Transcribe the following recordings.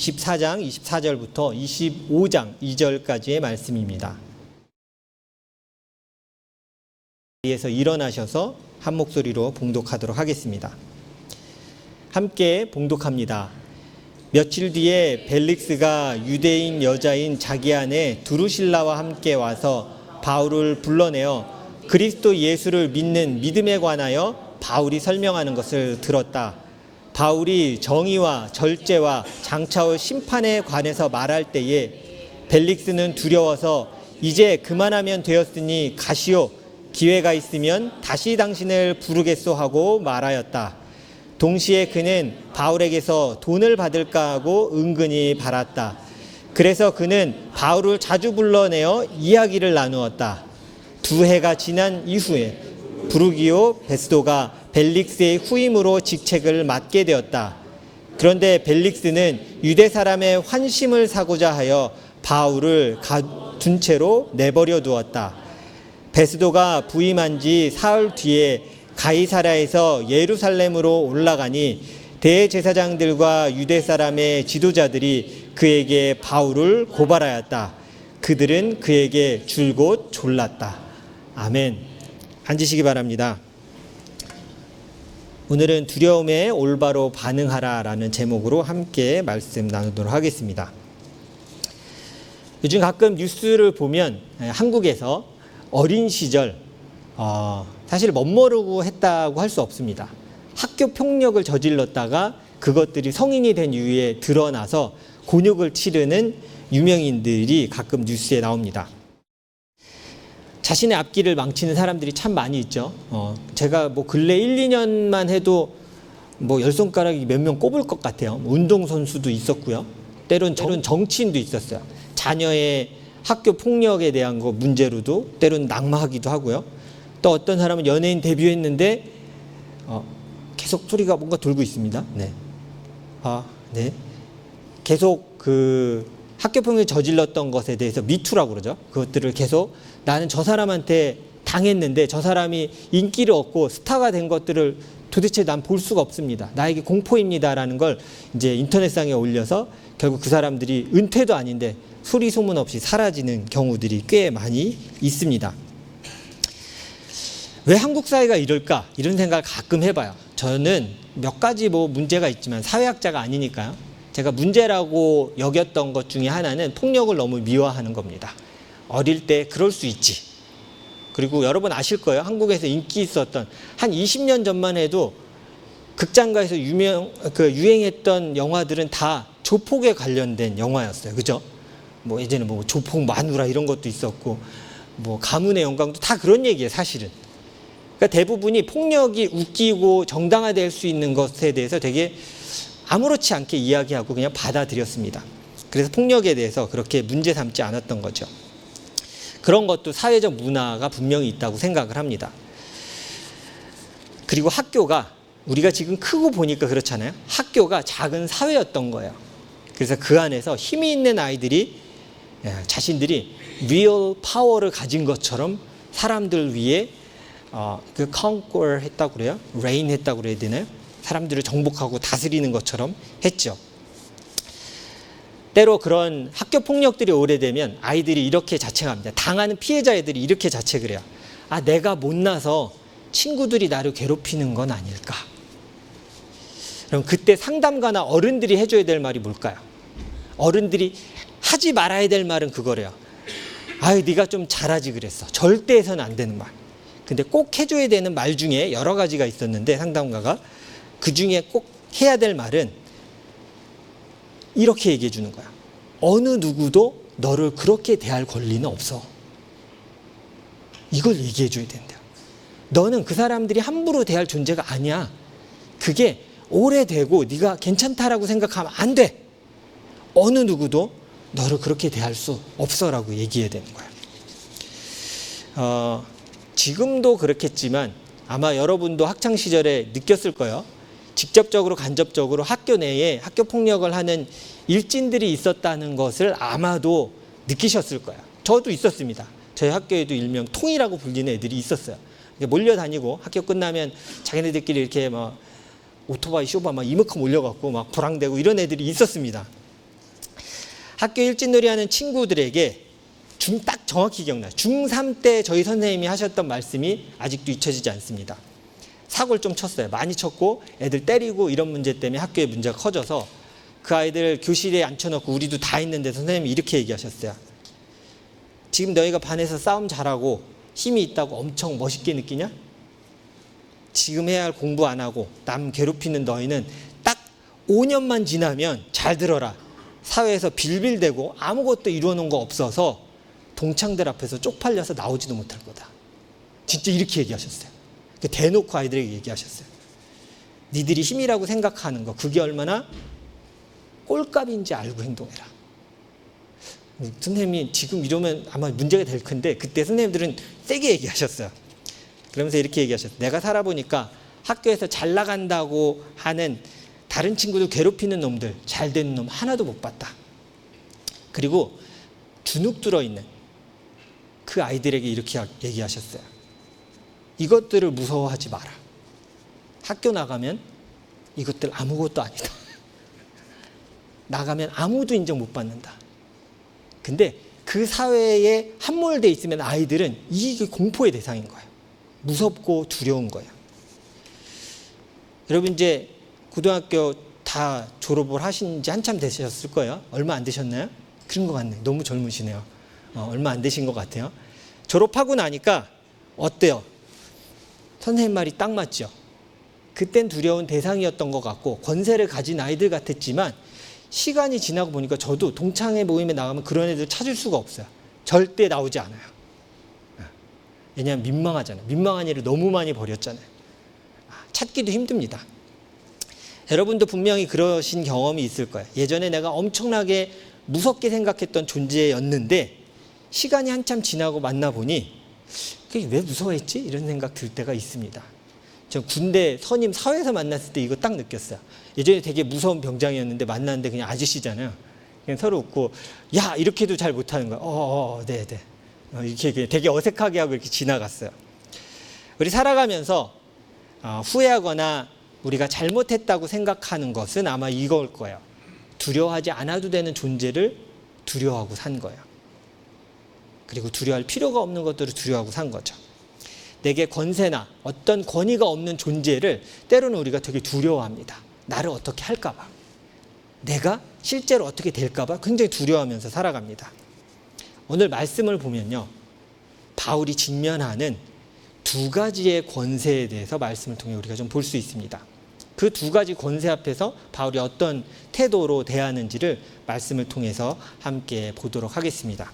24장 24절부터 25장 2절까지의 말씀입니다. 자리에서 일어나셔서 한 목소리로 봉독하도록 하겠습니다. 함께 봉독합니다. 며칠 뒤에 벨릭스가 유대인 여자인 자기 아내 두루실라와 함께 와서 바울을 불러내어 그리스도 예수를 믿는 믿음에 관하여 바울이 설명하는 것을 들었다. 바울이 정의와 절제와 장차올 심판에 관해서 말할 때에 벨릭스는 두려워서 이제 그만하면 되었으니 가시오. 기회가 있으면 다시 당신을 부르겠소 하고 말하였다. 동시에 그는 바울에게서 돈을 받을까 하고 은근히 바랐다. 그래서 그는 바울을 자주 불러내어 이야기를 나누었다. 2해가 지난 이후에 부르기오 베스도가 벨릭스의 후임으로 직책을 맡게 되었다. 그런데 벨릭스는 유대 사람의 환심을 사고자 하여 바울을 가둔 채로 내버려 두었다. 베스도가 부임한 지 사흘 뒤에 가이사랴에서 예루살렘으로 올라가니 대제사장들과 유대 사람의 지도자들이 그에게 바울을 고발하였다. 그들은 그에게 줄곧 졸랐다. 아멘. 앉으시기 바랍니다. 오늘은 두려움에 올바로 반응하라라는 제목으로 함께 말씀 나누도록 하겠습니다. 요즘 가끔 뉴스를 보면 한국에서 어린 시절 사실 멋모르고 했다고 할 수 없습니다. 학교 폭력을 저질렀다가 그것들이 성인이 된 이후에 드러나서 곤욕을 치르는 유명인들이 가끔 뉴스에 나옵니다. 자신의 앞길을 망치는 사람들이 참 많이 있죠. 제가 근래 1, 2년만 해도 열 손가락이 몇 명 꼽을 것 같아요. 운동선수도 있었고요. 때론 정치인도 있었어요. 자녀의 학교 폭력에 대한 거 문제로도 때론 낙마하기도 하고요. 또 어떤 사람은 연예인 데뷔했는데 계속 소리가 뭔가 돌고 있습니다. 네. 네. 계속 학교 폭력을 저질렀던 것에 대해서 미투라고 그러죠. 그것들을 계속 나는 저 사람한테 당했는데 저 사람이 인기를 얻고 스타가 된 것들을 도대체 난 볼 수가 없습니다. 나에게 공포입니다라는 걸 이제 인터넷상에 올려서 결국 그 사람들이 은퇴도 아닌데 소리 소문 없이 사라지는 경우들이 꽤 많이 있습니다. 왜 한국 사회가 이럴까? 이런 생각을 가끔 해봐요. 저는 몇 가지 문제가 있지만 사회학자가 아니니까요. 제가 문제라고 여겼던 것 중에 하나는 폭력을 너무 미화하는 겁니다. 어릴 때 그럴 수 있지. 그리고 여러분 아실 거예요. 한국에서 인기 있었던 한 20년 전만 해도 극장가에서 유행했던 영화들은 다 조폭에 관련된 영화였어요. 그죠? 예전에 조폭 마누라 이런 것도 있었고 가문의 영광도 다 그런 얘기예요. 사실은. 그러니까 대부분이 폭력이 웃기고 정당화될 수 있는 것에 대해서 되게 아무렇지 않게 이야기하고 그냥 받아들였습니다. 그래서 폭력에 대해서 그렇게 문제 삼지 않았던 거죠. 그런 것도 사회적 문화가 분명히 있다고 생각을 합니다. 그리고 학교가 우리가 지금 크고 보니까 그렇잖아요. 학교가 작은 사회였던 거예요. 그래서 그 안에서 힘이 있는 아이들이 자신들이 real power를 가진 것처럼 사람들 위에 conquer 했다고 그래요? reign 했다고 그래야 되나요? 사람들을 정복하고 다스리는 것처럼 했죠. 때로 그런 학교 폭력들이 오래되면 아이들이 이렇게 자책합니다. 당하는 피해자애들이 이렇게 자책을 해요. 내가 못나서 친구들이 나를 괴롭히는 건 아닐까? 그럼 그때 상담가나 어른들이 해줘야 될 말이 뭘까요? 어른들이 하지 말아야 될 말은 그거래요. 네가 좀 잘하지 그랬어. 절대 해서는 안 되는 말. 근데 꼭 해줘야 되는 말 중에 여러 가지가 있었는데 상담가가 그 중에 꼭 해야 될 말은 이렇게 얘기해 주는 거야. 어느 누구도 너를 그렇게 대할 권리는 없어. 이걸 얘기해 줘야 된다. 너는 그 사람들이 함부로 대할 존재가 아니야. 그게 오래되고 네가 괜찮다라고 생각하면 안 돼. 어느 누구도 너를 그렇게 대할 수 없어라고 얘기해야 되는 거야. 지금도 그렇겠지만 아마 여러분도 학창시절에 느꼈을 거예요. 직접적으로 간접적으로 학교 내에 학교 폭력을 하는 일진들이 있었다는 것을 아마도 느끼셨을 거예요. 저도 있었습니다. 저희 학교에도 일명 통이라고 불리는 애들이 있었어요. 몰려다니고 학교 끝나면 자기네들끼리 이렇게 오토바이 쇼바 이만큼 올려갖고 불황대고 이런 애들이 있었습니다. 학교 일진놀이 하는 친구들에게 딱 정확히 기억나요. 중3 때 저희 선생님이 하셨던 말씀이 아직도 잊혀지지 않습니다. 사고를 좀 쳤어요. 많이 쳤고 애들 때리고 이런 문제 때문에 학교에 문제가 커져서 그 아이들 교실에 앉혀놓고 우리도 다 있는데 선생님이 이렇게 얘기하셨어요. 지금 너희가 반에서 싸움 잘하고 힘이 있다고 엄청 멋있게 느끼냐? 지금 해야 할 공부 안 하고 남 괴롭히는 너희는 딱 5년만 지나면 잘 들어라. 사회에서 빌빌대고 아무것도 이루어놓은 거 없어서 동창들 앞에서 쪽팔려서 나오지도 못할 거다. 진짜 이렇게 얘기하셨어요. 대놓고 아이들에게 얘기하셨어요. 니들이 힘이라고 생각하는 거 그게 얼마나 꼴값인지 알고 행동해라. 선생님이 지금 이러면 아마 문제가 될 텐데 그때 선생님들은 세게 얘기하셨어요. 그러면서 이렇게 얘기하셨어요. 내가 살아보니까 학교에서 잘 나간다고 하는 다른 친구들 괴롭히는 놈들 잘 되는 놈 하나도 못 봤다. 그리고 주눅 들어있는 그 아이들에게 이렇게 얘기하셨어요. 이것들을 무서워하지 마라. 학교 나가면 이것들 아무것도 아니다. 나가면 아무도 인정 못 받는다. 근데 그 사회에 함몰돼 있으면 아이들은 이게 공포의 대상인 거예요. 무섭고 두려운 거예요. 여러분 이제 고등학교 다 졸업을 하신 지 한참 되셨을 거예요. 얼마 안 되셨나요? 그런 것 같네요. 너무 젊으시네요. 얼마 안 되신 것 같아요. 졸업하고 나니까 어때요? 선생님 말이 딱 맞죠? 그땐 두려운 대상이었던 것 같고 권세를 가진 아이들 같았지만 시간이 지나고 보니까 저도 동창회 모임에 나가면 그런 애들 찾을 수가 없어요. 절대 나오지 않아요. 왜냐하면 민망하잖아요. 민망한 일을 너무 많이 벌였잖아요. 찾기도 힘듭니다. 여러분도 분명히 그러신 경험이 있을 거예요. 예전에 내가 엄청나게 무섭게 생각했던 존재였는데 시간이 한참 지나고 만나보니 그게 왜 무서워했지? 이런 생각 들 때가 있습니다. 전 군대 선임 사회에서 만났을 때 이거 딱 느꼈어요. 예전에 되게 무서운 병장이었는데 만났는데 그냥 아저씨잖아요. 그냥 서로 웃고 야 이렇게도 잘 못하는 거야. 네네. 이렇게 되게 어색하게 하고 이렇게 지나갔어요. 우리 살아가면서 후회하거나 우리가 잘못했다고 생각하는 것은 아마 이걸 거예요. 두려워하지 않아도 되는 존재를 두려워하고 산 거예요. 그리고 두려워할 필요가 없는 것들을 두려워하고 산 거죠. 내게 권세나 어떤 권위가 없는 존재를 때로는 우리가 되게 두려워합니다. 나를 어떻게 할까 봐. 내가 실제로 어떻게 될까 봐 굉장히 두려워하면서 살아갑니다. 오늘 말씀을 보면요. 바울이 직면하는 두 가지의 권세에 대해서 말씀을 통해 우리가 좀 볼 수 있습니다. 그 두 가지 권세 앞에서 바울이 어떤 태도로 대하는지를 말씀을 통해서 함께 보도록 하겠습니다.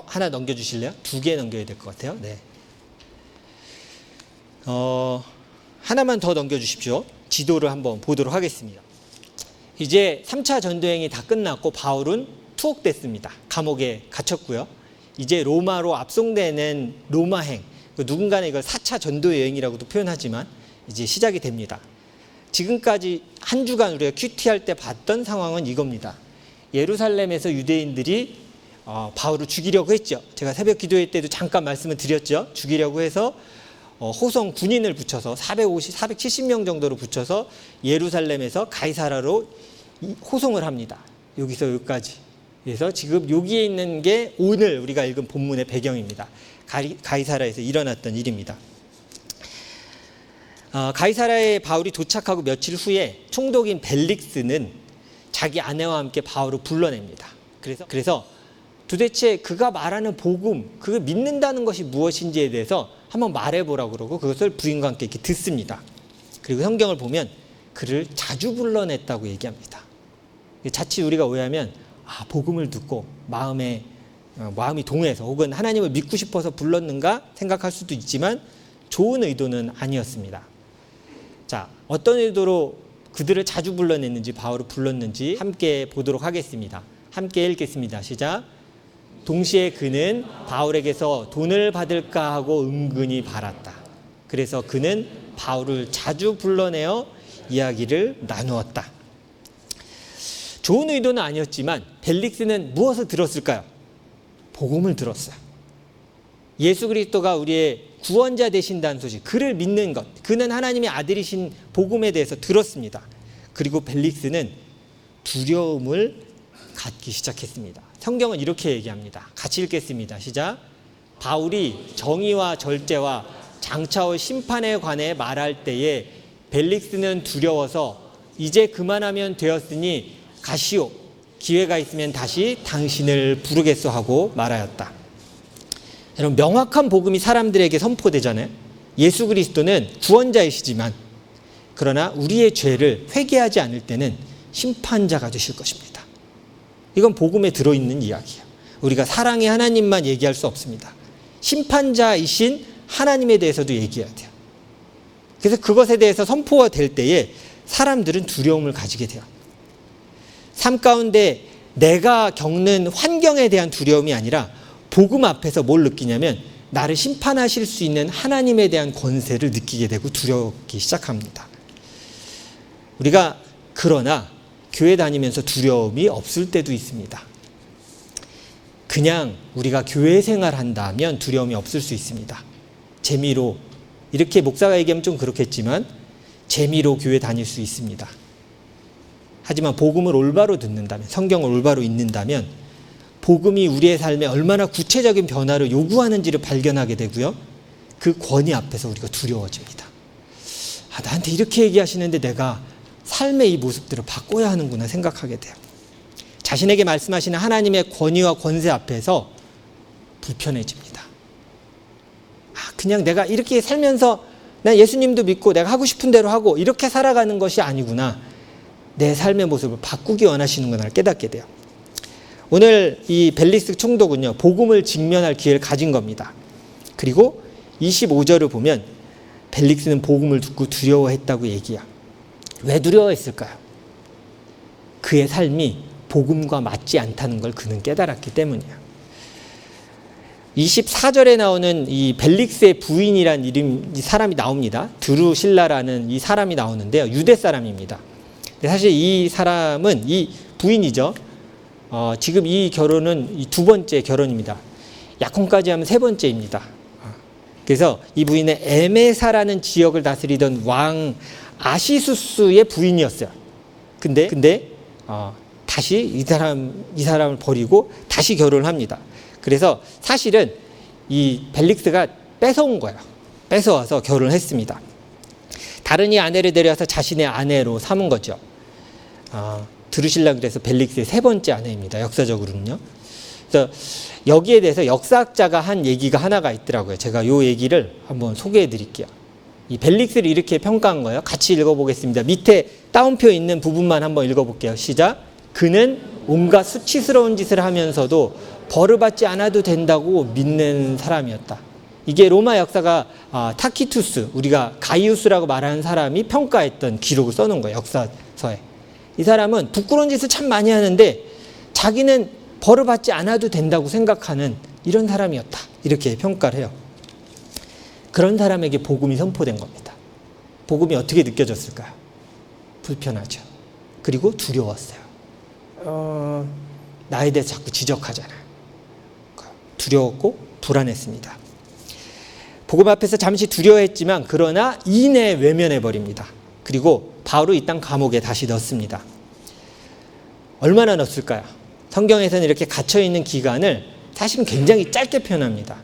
하나 넘겨주실래요? 두 개 넘겨야 될 것 같아요. 네. 하나만 더 넘겨주십시오. 지도를 한번 보도록 하겠습니다. 이제 3차 전도행이 다 끝났고 바울은 투옥됐습니다. 감옥에 갇혔고요. 이제 로마로 압송되는 로마행, 누군가는 이걸 4차 전도 여행이라고도 표현하지만 이제 시작이 됩니다. 지금까지 한 주간 우리가 큐티할 때 봤던 상황은 이겁니다. 예루살렘에서 유대인들이 바울을 죽이려고 했죠. 제가 새벽 기도회 때도 잠깐 말씀을 드렸죠. 죽이려고 해서 호송 군인을 붙여서 470명 정도로 붙여서 예루살렘에서 가이사라로 호송을 합니다. 여기서 여기까지. 그래서 지금 여기에 있는 게 오늘 우리가 읽은 본문의 배경입니다. 가이사라에서 일어났던 일입니다. 가이사라에 바울이 도착하고 며칠 후에 총독인 벨릭스는 자기 아내와 함께 바울을 불러냅니다. 그래서 도대체 그가 말하는 복음, 그걸 믿는다는 것이 무엇인지에 대해서 한번 말해보라고 그러고 그것을 부인과 함께 이렇게 듣습니다. 그리고 성경을 보면 그를 자주 불러냈다고 얘기합니다. 자칫 우리가 오해하면 복음을 듣고 마음이 동해서 혹은 하나님을 믿고 싶어서 불렀는가 생각할 수도 있지만 좋은 의도는 아니었습니다. 자, 어떤 의도로 그들을 자주 불러냈는지 바울을 불렀는지 함께 보도록 하겠습니다. 함께 읽겠습니다. 시작. 동시에 그는 바울에게서 돈을 받을까 하고 은근히 바랐다. 그래서 그는 바울을 자주 불러내어 이야기를 나누었다. 좋은 의도는 아니었지만 벨릭스는 무엇을 들었을까요? 복음을 들었어요. 예수 그리스도가 우리의 구원자 되신다는 소식, 그를 믿는 것, 그는 하나님의 아들이신 복음에 대해서 들었습니다. 그리고 벨릭스는 두려움을 갖기 시작했습니다. 성경은 이렇게 얘기합니다. 같이 읽겠습니다. 시작. 바울이 정의와 절제와 장차올 심판에 관해 말할 때에 벨릭스는 두려워서 이제 그만하면 되었으니 가시오. 기회가 있으면 다시 당신을 부르겠소 하고 말하였다. 여러분, 명확한 복음이 사람들에게 선포되잖아요. 예수 그리스도는 구원자이시지만 그러나 우리의 죄를 회개하지 않을 때는 심판자가 되실 것입니다. 이건 복음에 들어있는 이야기예요. 우리가 사랑의 하나님만 얘기할 수 없습니다. 심판자이신 하나님에 대해서도 얘기해야 돼요. 그래서 그것에 대해서 선포가 될 때에 사람들은 두려움을 가지게 돼요. 삶 가운데 내가 겪는 환경에 대한 두려움이 아니라 복음 앞에서 뭘 느끼냐면 나를 심판하실 수 있는 하나님에 대한 권세를 느끼게 되고 두려워하기 시작합니다. 우리가 그러나 교회 다니면서 두려움이 없을 때도 있습니다. 그냥 우리가 교회 생활한다면 두려움이 없을 수 있습니다. 재미로, 이렇게 목사가 얘기하면 좀 그렇겠지만 재미로 교회 다닐 수 있습니다. 하지만 복음을 올바로 듣는다면, 성경을 올바로 읽는다면 복음이 우리의 삶에 얼마나 구체적인 변화를 요구하는지를 발견하게 되고요. 그 권위 앞에서 우리가 두려워집니다. 나한테 이렇게 얘기하시는데 내가 삶의 이 모습들을 바꿔야 하는구나 생각하게 돼요. 자신에게 말씀하시는 하나님의 권위와 권세 앞에서 불편해집니다. 그냥 내가 이렇게 살면서 난 예수님도 믿고 내가 하고 싶은 대로 하고 이렇게 살아가는 것이 아니구나. 내 삶의 모습을 바꾸기 원하시는구나 깨닫게 돼요. 오늘 이 벨릭스 총독은요, 복음을 직면할 기회를 가진 겁니다. 그리고 25절을 보면 벨릭스는 복음을 듣고 두려워했다고 얘기해요. 왜 두려워했을까요? 그의 삶이 복음과 맞지 않다는 걸 그는 깨달았기 때문이에요. 24절에 나오는 이 벨릭스의 부인이란 이름, 이 사람이 나옵니다. 드루실라라는 이 사람이 나오는데요. 유대 사람입니다. 사실 이 사람은 이 부인이죠. 지금 이 결혼은 이 두 번째 결혼입니다. 약혼까지 하면 세 번째입니다. 그래서 이 부인은 에메사라는 지역을 다스리던 왕 아시수스의 부인이었어요. 근데 다시 이 사람을 버리고 다시 결혼을 합니다. 그래서 사실은 이 벨릭스가 뺏어온 거예요. 뺏어와서 결혼을 했습니다. 다른 이 아내를 데려와서 자신의 아내로 삼은 거죠. 드루실라 그래서 벨릭스의 세 번째 아내입니다. 역사적으로는요. 그래서 여기에 대해서 역사학자가 한 얘기가 하나가 있더라고요. 제가 이 얘기를 한번 소개해 드릴게요. 이 벨릭스를 이렇게 평가한 거예요. 같이 읽어보겠습니다. 밑에 따옴표 있는 부분만 한번 읽어볼게요. 시작. 그는 온갖 수치스러운 짓을 하면서도 벌을 받지 않아도 된다고 믿는 사람이었다. 이게 로마 역사가 타키투스, 우리가 가이우스라고 말하는 사람이 평가했던 기록을 써놓은 거예요. 역사서에. 이 사람은 부끄러운 짓을 참 많이 하는데 자기는 벌을 받지 않아도 된다고 생각하는 이런 사람이었다. 이렇게 평가를 해요. 그런 사람에게 복음이 선포된 겁니다. 복음이 어떻게 느껴졌을까요? 불편하죠. 그리고 두려웠어요. 나에 대해서 자꾸 지적하잖아요. 두려웠고 불안했습니다. 복음 앞에서 잠시 두려워했지만 그러나 이내 외면해버립니다. 그리고 바로 이 땅 감옥에 다시 넣습니다. 얼마나 넣었을까요? 성경에서는 이렇게 갇혀있는 기간을 사실은 굉장히 짧게 표현합니다.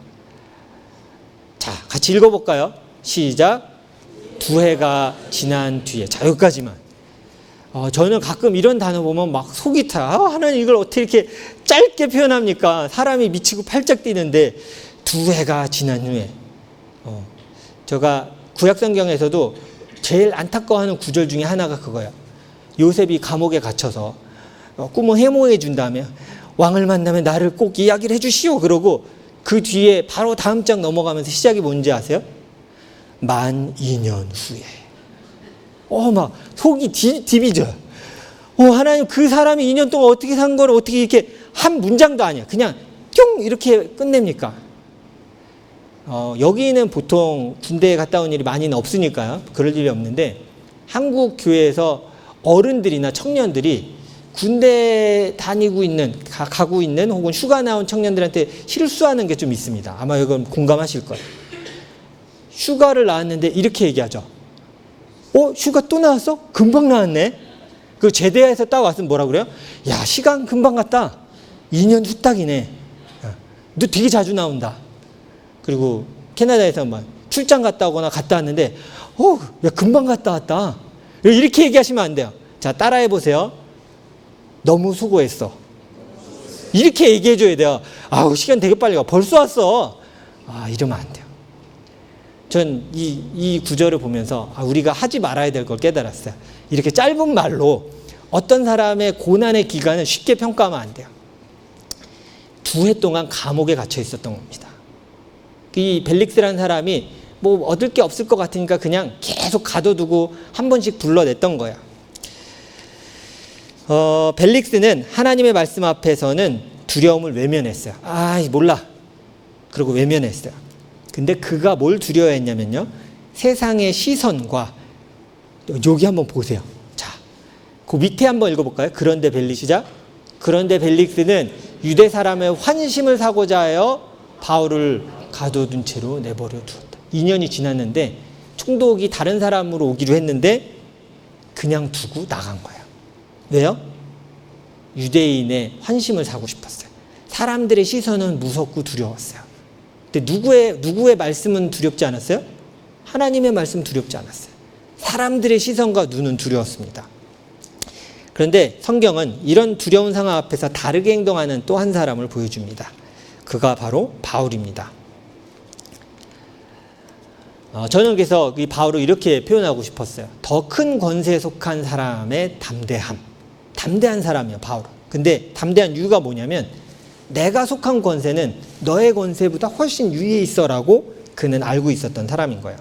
자, 같이 읽어볼까요? 시작. 2해가 지난 뒤에. 자, 여기까지만. 저는 가끔 이런 단어 보면 막 속이 타. 하나님 이걸 어떻게 이렇게 짧게 표현합니까? 사람이 미치고 팔짝 뛰는데 2해가 지난 후에. 제가 구약성경에서도 제일 안타까워하는 구절 중에 하나가 그거예요. 요셉이 감옥에 갇혀서 꿈을 해몽해 준 다음에 왕을 만나면 나를 꼭 이야기를 해주시오. 그러고 그 뒤에 바로 다음 장 넘어가면서 시작이 뭔지 아세요? 만 2년 후에. 막 속이 디비져요. 하나님 그 사람이 2년 동안 어떻게 산 거를 어떻게 이렇게 한 문장도 아니야. 그냥 뿅 이렇게 끝냅니까? 여기는 보통 군대에 갔다 온 일이 많이는 없으니까요. 그럴 일이 없는데 한국 교회에서 어른들이나 청년들이 군대 다니고 있는, 가고 있는 혹은 휴가 나온 청년들한테 실수하는 게 좀 있습니다. 아마 이건 공감하실 거예요. 휴가를 나왔는데 이렇게 얘기하죠. 휴가 또 나왔어? 금방 나왔네? 그 제대해서 딱 왔으면 뭐라 그래요? 야, 시간 금방 갔다. 2년 후딱이네. 너 되게 자주 나온다. 그리고 캐나다에서 막 출장 갔다 오거나 갔다 왔는데, 야, 금방 갔다 왔다. 이렇게 얘기하시면 안 돼요. 자, 따라해 보세요. 너무 수고했어. 이렇게 얘기해 줘야 돼요. 아우, 시간 되게 빨리 가. 벌써 왔어. 이러면 안 돼요. 전 이 구절을 보면서 우리가 하지 말아야 될 걸 깨달았어요. 이렇게 짧은 말로 어떤 사람의 고난의 기간을 쉽게 평가하면 안 돼요. 2해 동안 감옥에 갇혀 있었던 겁니다. 이 벨릭스라는 사람이 뭐 얻을 게 없을 것 같으니까 그냥 계속 가둬두고 한 번씩 불러냈던 거예요. 벨릭스는 하나님의 말씀 앞에서는 두려움을 외면했어요. 몰라. 그리고 외면했어요. 근데 그가 뭘 두려워했냐면요. 세상의 시선과, 여기 한번 보세요. 자, 그 밑에 한번 읽어볼까요? 그런데 벨릭스는 유대 사람의 환심을 사고자 하여 바울을 가둬둔 채로 내버려 두었다. 2년이 지났는데 총독이 다른 사람으로 오기로 했는데 그냥 두고 나간 거예요. 왜요? 유대인의 환심을 사고 싶었어요. 사람들의 시선은 무섭고 두려웠어요. 근데 누구의 말씀은 두렵지 않았어요? 하나님의 말씀 두렵지 않았어요. 사람들의 시선과 눈은 두려웠습니다. 그런데 성경은 이런 두려운 상황 앞에서 다르게 행동하는 또 한 사람을 보여줍니다. 그가 바로 바울입니다. 저는 그래서 이 바울을 이렇게 표현하고 싶었어요. 더 큰 권세에 속한 사람의 담대한 사람이에요, 바울은. 근데 담대한 이유가 뭐냐면 내가 속한 권세는 너의 권세보다 훨씬 위에 있어라고 그는 알고 있었던 사람인 거예요.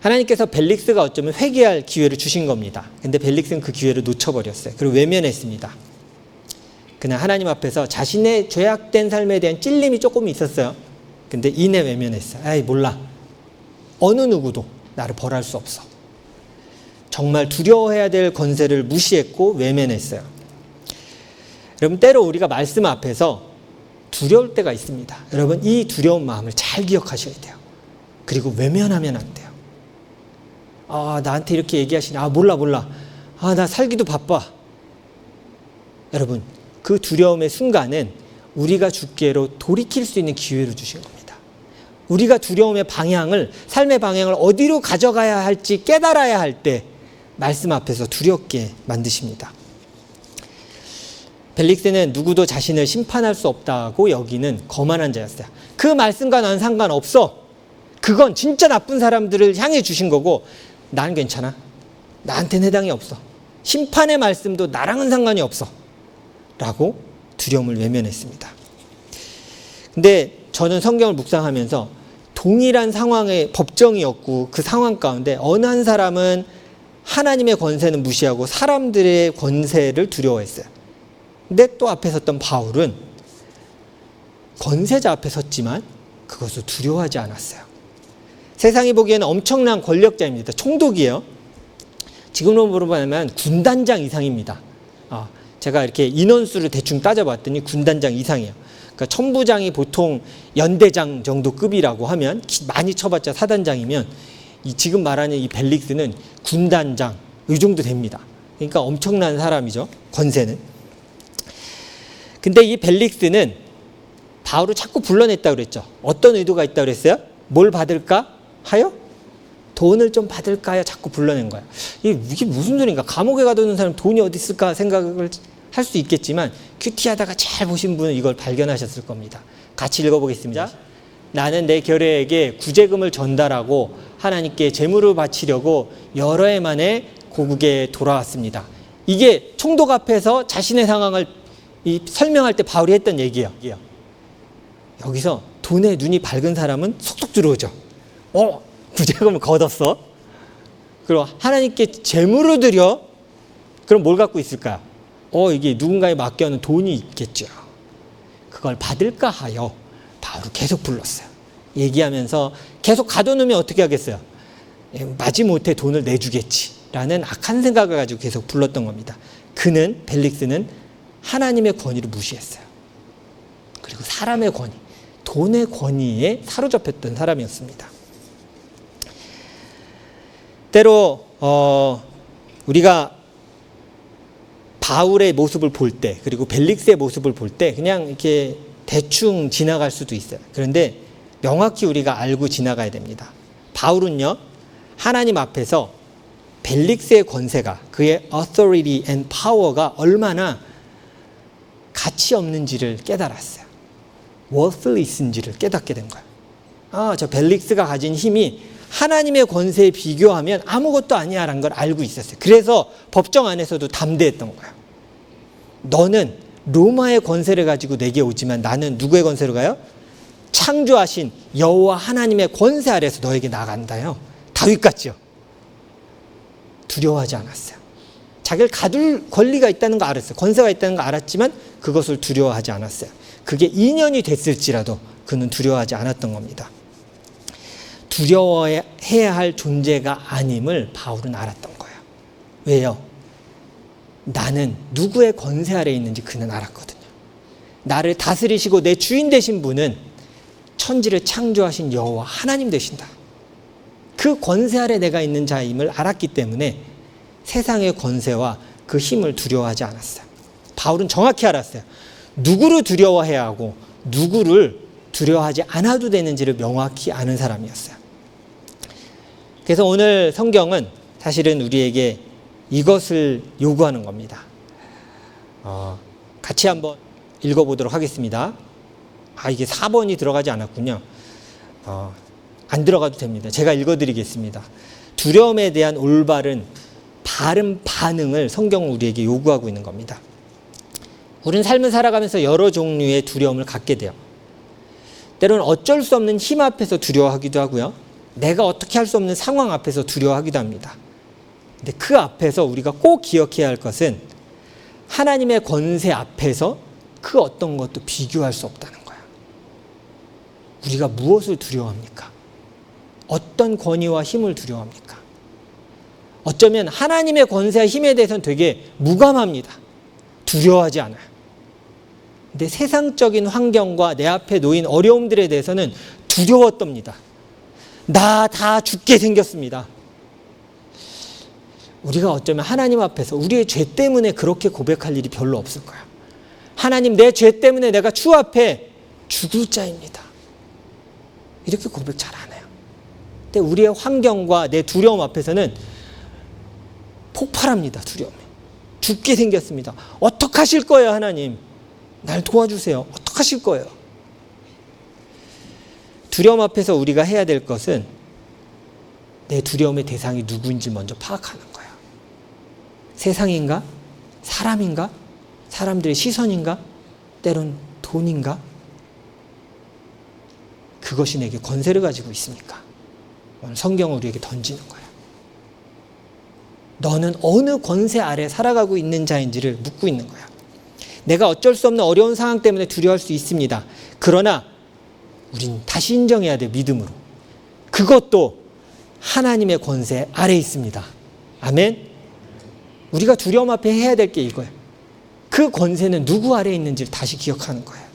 하나님께서 벨릭스가 어쩌면 회개할 기회를 주신 겁니다. 근데 벨릭스는 그 기회를 놓쳐버렸어요. 그리고 외면했습니다. 그냥 하나님 앞에서 자신의 죄악된 삶에 대한 찔림이 조금 있었어요. 근데 이내 외면했어요. 몰라. 어느 누구도 나를 벌할 수 없어. 정말 두려워해야 될 권세를 무시했고 외면했어요. 여러분, 때로 우리가 말씀 앞에서 두려울 때가 있습니다. 여러분, 이 두려운 마음을 잘 기억하셔야 돼요. 그리고 외면하면 안 돼요. 나한테 이렇게 얘기하시니, 몰라. 나 살기도 바빠. 여러분, 그 두려움의 순간은 우리가 주께로 돌이킬 수 있는 기회를 주신 겁니다. 우리가 두려움의 방향을, 삶의 방향을 어디로 가져가야 할지 깨달아야 할 때 말씀 앞에서 두렵게 만드십니다. 벨릭스는 누구도 자신을 심판할 수 없다고 여기는 거만한 자였어요. 그 말씀과 난 상관없어. 그건 진짜 나쁜 사람들을 향해 주신 거고 난 괜찮아. 나한테는 해당이 없어. 심판의 말씀도 나랑은 상관이 없어. 라고 두려움을 외면했습니다. 근데 저는 성경을 묵상하면서 동일한 상황의 법정이었고 그 상황 가운데 어느 한 사람은 하나님의 권세는 무시하고 사람들의 권세를 두려워했어요. 근데 또 앞에 섰던 바울은 권세자 앞에 섰지만 그것을 두려워하지 않았어요. 세상이 보기에는 엄청난 권력자입니다. 총독이에요. 지금으로 보면 군단장 이상입니다. 제가 이렇게 인원수를 대충 따져봤더니 군단장 이상이에요. 그러니까 천부장이 보통 연대장 정도 급이라고 하면 많이 쳐봤자 사단장이면 지금 말하는 이 벨릭스는 군단장 이 정도 됩니다. 그러니까 엄청난 사람이죠. 권세는. 근데 이 벨릭스는 바울을 자꾸 불러냈다고 그랬죠. 어떤 의도가 있다고 그랬어요? 뭘 받을까 하여? 돈을 좀 받을까 하여 자꾸 불러낸 거야. 이게 무슨 소린가? 감옥에 가두는 사람 돈이 어디 있을까 생각을 할 수 있겠지만 큐티하다가 잘 보신 분은 이걸 발견하셨을 겁니다. 같이 읽어보겠습니다. 나는 내 결례에게 구제금을 전달하고 하나님께 제물을 바치려고 여러 해 만에 고국에 돌아왔습니다. 이게 총독 앞에서 자신의 상황을 설명할 때 바울이 했던 얘기예요. 여기서 돈에 눈이 밝은 사람은 속속 들어오죠. 구제금을 거뒀어. 그리고 하나님께 제물을 드려. 그럼 뭘 갖고 있을까요? 이게 누군가에 맡겨놓은 돈이 있겠죠. 그걸 받을까 하여 바울을 계속 불렀어요. 얘기하면서 계속 가둬놓으면 어떻게 하겠어요? 마지못해 돈을 내주겠지라는 악한 생각을 가지고 계속 불렀던 겁니다. 벨릭스는 하나님의 권위를 무시했어요. 그리고 사람의 권위, 돈의 권위에 사로잡혔던 사람이었습니다. 때로 우리가 바울의 모습을 볼 때, 그리고 벨릭스의 모습을 볼 때 그냥 이렇게 대충 지나갈 수도 있어요. 그런데 명확히 우리가 알고 지나가야 됩니다. 바울은요, 하나님 앞에서 벨릭스의 권세가, 그의 authority and power가 얼마나 가치 없는지를 깨달았어요. worthless인지를 깨닫게 된 거예요. 저 벨릭스가 가진 힘이 하나님의 권세에 비교하면 아무것도 아니야라는 걸 알고 있었어요. 그래서 법정 안에서도 담대했던 거예요. 너는 로마의 권세를 가지고 내게 오지만 나는 누구의 권세로 가요? 창조하신 여호와 하나님의 권세 아래서 너에게 나간다요. 다윗 같죠? 두려워하지 않았어요. 자기를 가둘 권리가 있다는 거 알았어요. 권세가 있다는 거 알았지만 그것을 두려워하지 않았어요. 그게 2년이 됐을지라도 그는 두려워하지 않았던 겁니다. 두려워해야 할 존재가 아님을 바울은 알았던 거예요. 왜요? 나는 누구의 권세 아래에 있는지 그는 알았거든요. 나를 다스리시고 내 주인 되신 분은 천지를 창조하신 여호와 하나님 되신다. 그 권세 아래 내가 있는 자임을 알았기 때문에 세상의 권세와 그 힘을 두려워하지 않았어요. 바울은 정확히 알았어요. 누구를 두려워해야 하고 누구를 두려워하지 않아도 되는지를 명확히 아는 사람이었어요. 그래서 오늘 성경은 사실은 우리에게 이것을 요구하는 겁니다. 같이 한번 읽어보도록 하겠습니다. 이게 4번이 들어가지 않았군요. 안 들어가도 됩니다. 제가 읽어드리겠습니다. 두려움에 대한 올바른 바른 반응을 성경은 우리에게 요구하고 있는 겁니다. 우리는 삶을 살아가면서 여러 종류의 두려움을 갖게 돼요. 때로는 어쩔 수 없는 힘 앞에서 두려워하기도 하고요. 내가 어떻게 할 수 없는 상황 앞에서 두려워하기도 합니다. 근데 그 앞에서 우리가 꼭 기억해야 할 것은 하나님의 권세 앞에서 그 어떤 것도 비교할 수 없다는 거야. 우리가 무엇을 두려워합니까? 어떤 권위와 힘을 두려워합니까? 어쩌면 하나님의 권세와 힘에 대해서는 되게 무감합니다. 두려워하지 않아요. 근데 세상적인 환경과 내 앞에 놓인 어려움들에 대해서는 두려웠답니다. 나 다 죽게 생겼습니다. 우리가 어쩌면 하나님 앞에서 우리의 죄 때문에 그렇게 고백할 일이 별로 없을 거야. 하나님, 내 죄 때문에 내가 주 앞에 죽을 자입니다. 이렇게 고백 잘 안 해요. 근데 우리의 환경과 내 두려움 앞에서는 폭발합니다. 두려움에. 죽게 생겼습니다. 어떡하실 거예요, 하나님? 날 도와주세요. 어떡하실 거예요? 두려움 앞에서 우리가 해야 될 것은 내 두려움의 대상이 누구인지 먼저 파악하는 거예요. 세상인가? 사람인가? 사람들의 시선인가? 때론 돈인가? 그것이 내게 권세를 가지고 있습니까? 오늘 성경은 우리에게 던지는 거예요. 너는 어느 권세 아래 살아가고 있는 자인지를 묻고 있는 거야. 내가 어쩔 수 없는 어려운 상황 때문에 두려워할 수 있습니다. 그러나 우린 다시 인정해야 돼, 믿음으로. 그것도 하나님의 권세 아래 있습니다. 아멘? 우리가 두려움 앞에 해야 될 게 이거예요. 그 권세는 누구 아래에 있는지를 다시 기억하는 거예요.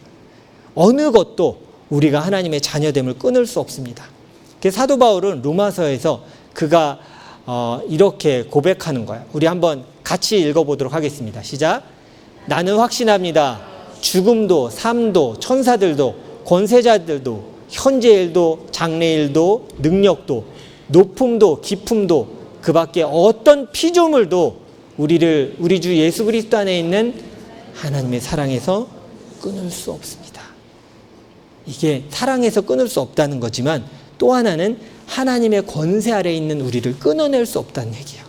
어느 것도 우리가 하나님의 자녀됨을 끊을 수 없습니다. 그래서 사도 바울은 로마서에서 그가 이렇게 고백하는 거예요. 우리 한번 같이 읽어보도록 하겠습니다. 시작. 나는 확신합니다. 죽음도 삶도 천사들도 권세자들도 현재일도 장래일도 능력도 높음도 깊음도 그 밖에 어떤 피조물도 우리 주 예수 그리스도 안에 있는 하나님의 사랑에서 끊을 수 없습니다. 이게 사랑에서 끊을 수 없다는 거지만 또 하나는 하나님의 권세 아래에 있는 우리를 끊어낼 수 없다는 얘기예요.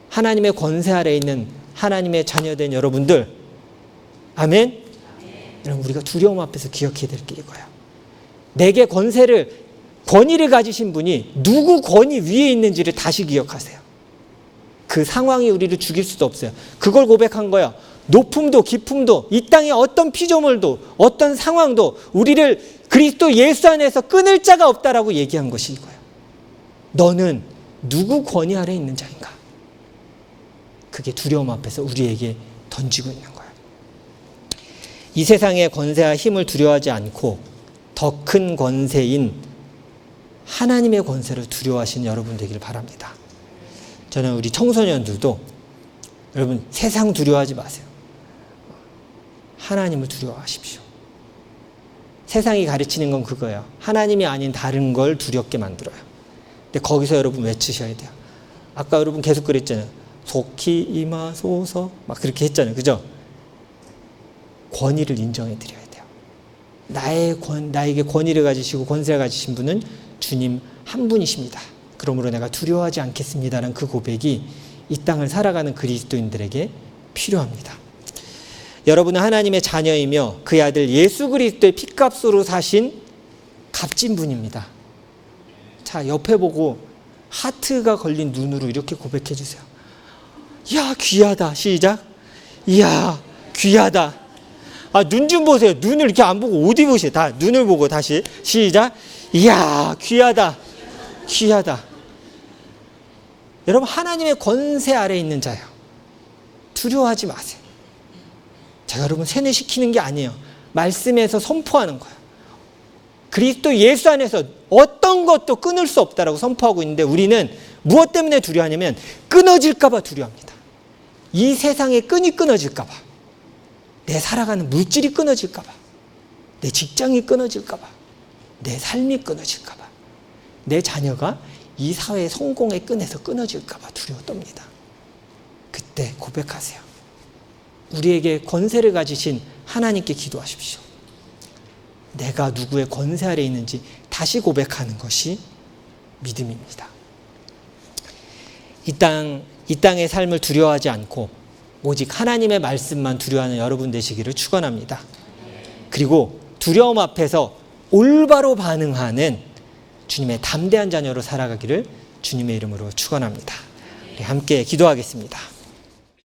하나님의 권세 아래에 있는 하나님의 자녀된 여러분들, 아멘? 여러분, 우리가 두려움 앞에서 기억해야 될 게 이거예요. 내게 권위를 가지신 분이 누구 권위 위에 있는지를 다시 기억하세요. 그 상황이 우리를 죽일 수도 없어요. 그걸 고백한 거야. 높음도 깊음도 이 땅의 어떤 피조물도 어떤 상황도 우리를 그리스도 예수 안에서 끊을 자가 없다라고 얘기한 것이 이거예요. 너는 누구 권위 아래 있는 자인가? 그게 두려움 앞에서 우리에게 던지고 있는 거예요. 이 세상의 권세와 힘을 두려워하지 않고 더 큰 권세인 하나님의 권세를 두려워하시는 여러분 되길 바랍니다. 저는 우리 청소년들도 여러분 세상 두려워하지 마세요. 하나님을 두려워하십시오. 세상이 가르치는 건 그거예요. 하나님이 아닌 다른 걸 두렵게 만들어요. 근데 거기서 여러분 외치셔야 돼요. 아까 여러분 계속 그랬잖아요. 속히 임하소서 막 그렇게 했잖아요. 그죠? 권위를 인정해 드려야 돼요. 나에게 권위를 가지시고 권세를 가지신 분은 주님 한 분이십니다. 그러므로 내가 두려워하지 않겠습니다라는 그 고백이 이 땅을 살아가는 그리스도인들에게 필요합니다. 여러분은 하나님의 자녀이며 그의 아들 예수 그리스도의 핏값으로 사신 값진 분입니다. 자, 옆에 보고 하트가 걸린 눈으로 이렇게 고백해 주세요. 이야, 귀하다. 시작. 이야, 귀하다. 눈 좀 보세요. 눈을 이렇게 안 보고 어디 보세요. 다 눈을 보고 다시 시작. 이야, 귀하다. 귀하다. 여러분, 하나님의 권세 아래에 있는 자예요. 두려워하지 마세요. 제가 여러분 세뇌시키는 게 아니에요. 말씀에서 선포하는 거예요. 그리스도 예수 안에서 어떤 것도 끊을 수 없다라고 선포하고 있는데 우리는 무엇 때문에 두려워하냐면 끊어질까 봐 두려워합니다. 이 세상의 끈이 끊어질까 봐. 내 살아가는 물질이 끊어질까 봐. 내 직장이 끊어질까 봐. 내 삶이 끊어질까 봐. 내 자녀가 이 사회의 성공의 끈에서 끊어질까 봐 두려워 떱니다. 그때 고백하세요. 우리에게 권세를 가지신 하나님께 기도하십시오. 내가 누구의 권세 아래 있는지 다시 고백하는 것이 믿음입니다. 이 땅의 삶을 두려워하지 않고 오직 하나님의 말씀만 두려워하는 여러분 되시기를 축원합니다. 그리고 두려움 앞에서 올바로 반응하는 주님의 담대한 자녀로 살아가기를 주님의 이름으로 축원합니다. 우리 함께 기도하겠습니다.